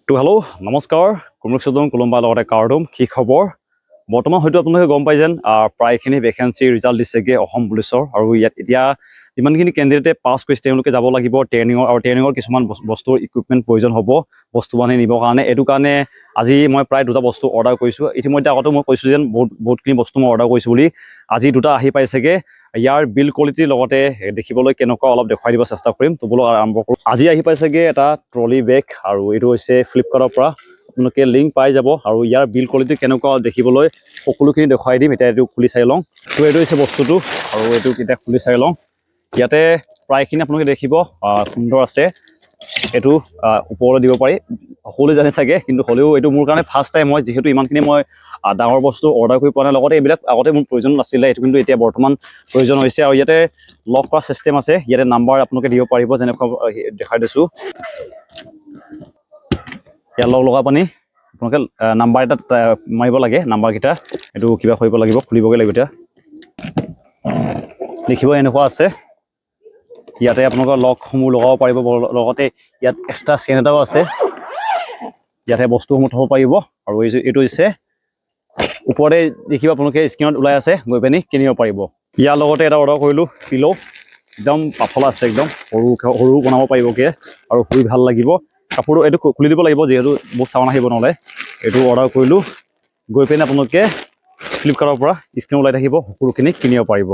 তো হেল্ল' নমস্কাৰ কুমৰুকচুদম কোলম্বা লগতে কাৰ্ডম কি খবৰ বৰ্তমান হয়তো আপোনালোকে গম পাই যেন প্ৰায়খিনি ভেকেঞ্চি ৰিজাল্ট দিছেগৈ অসম পুলিচৰ আৰু ইয়াত এতিয়া যিমানখিনি কেণ্ডিডেটে পাছ কৰিছে তেওঁলোকে যাব লাগিব ট্ৰেইনিঙৰ আৰু ট্ৰেইনিঙৰ কিছুমান বস্তুৰ ইকুইপমেণ্ট প্ৰয়োজন হ'ব বস্তু বাহানি নিবৰ কাৰণে এইটো কাৰণে আজি মই প্ৰায় দুটা বস্তু অৰ্ডাৰ কৰিছোঁ ইতিমধ্যে আগতে মই কৈছোঁ যেন বহুতখিনি বস্তু মই অৰ্ডাৰ কৰিছোঁ বুলি আজি দুটা আহি পাইছেগৈ ইয়াৰ বিল কোৱালিটিৰ লগতে দেখিবলৈ কেনেকুৱা অলপ দেখুৱাই দিব চেষ্টা কৰিম তো বোলো আৰম্ভ কৰোঁ আজি আহি পাইছেগৈ এটা ট্ৰলি বেগ আৰু এইটো হৈছে ফ্লিপকাৰ্টৰ পৰা আপোনালোকে লিংক পাই যাব আৰু ইয়াৰ বিল কোৱালিটি কেনেকুৱা দেখিবলৈ সকলোখিনি দেখুৱাই দিম এতিয়া এইটো খুলি চাই লওঁ তো এইটো হৈছে বস্তুটো আৰু এইটো এতিয়া খুলি চাই লওঁ ইয়াতে প্ৰায়খিনি আপোনালোকে দেখিব সুন্দৰ আছে এইটো ওপৰলৈ দিব পাৰি সকলোৱে জানে চাগে কিন্তু হ'লেও এইটো মোৰ কাৰণে ফাৰ্ষ্ট টাইম মই যিহেতু ইমানখিনি মই ডাঙৰ বস্তু অৰ্ডাৰ কৰি পোৱা নাই লগতে এইবিলাক আগতে মোৰ প্ৰয়োজন নাছিলে এইটো কিন্তু এতিয়া বৰ্তমান প্ৰয়োজন হৈছে আৰু ইয়াতে লক কৰা চিষ্টেম আছে ইয়াতে নাম্বাৰ আপোনালোকে দিব পাৰিব যেনেকুৱা দেখাই দিছোঁ ইয়াত লগ লগা পানী আপোনালোকে নাম্বাৰ এটা মাৰিব লাগে নাম্বাৰকেইটা এইটো কিবা কৰিব লাগিব খুলিবগৈ লাগিব এতিয়া লিখিব এনেকুৱা আছে ইয়াতে আপোনালোকৰ লকসমূহ লগাব পাৰিব লগতে ইয়াত এক্সট্ৰা চেইন এটাও আছে ইয়াতে বস্তুসমূহ থ'ব পাৰিব আৰু এইটো হৈছে ওপৰতে দেখিব আপোনালোকে স্ক্ৰীণত ওলাই আছে গৈ পিনি কিনিব পাৰিব ইয়াৰ লগতে এটা অৰ্ডাৰ কৰিলোঁ পিল' একদম পাতলা আছে একদম সৰু বনাব পাৰিবগৈ আৰু শুই ভাল লাগিব কাপোৰটো এইটো খুলি দিব লাগিব যিহেতু বহুত চাউণ্ড আহিব নহ'লে এইটো অৰ্ডাৰ কৰিলোঁ গৈ পিনে আপোনালোকে ফ্লিপকাৰ্টৰ পৰা স্ক্ৰীণ ওলাই থাকিব সকলোখিনি কিনিব পাৰিব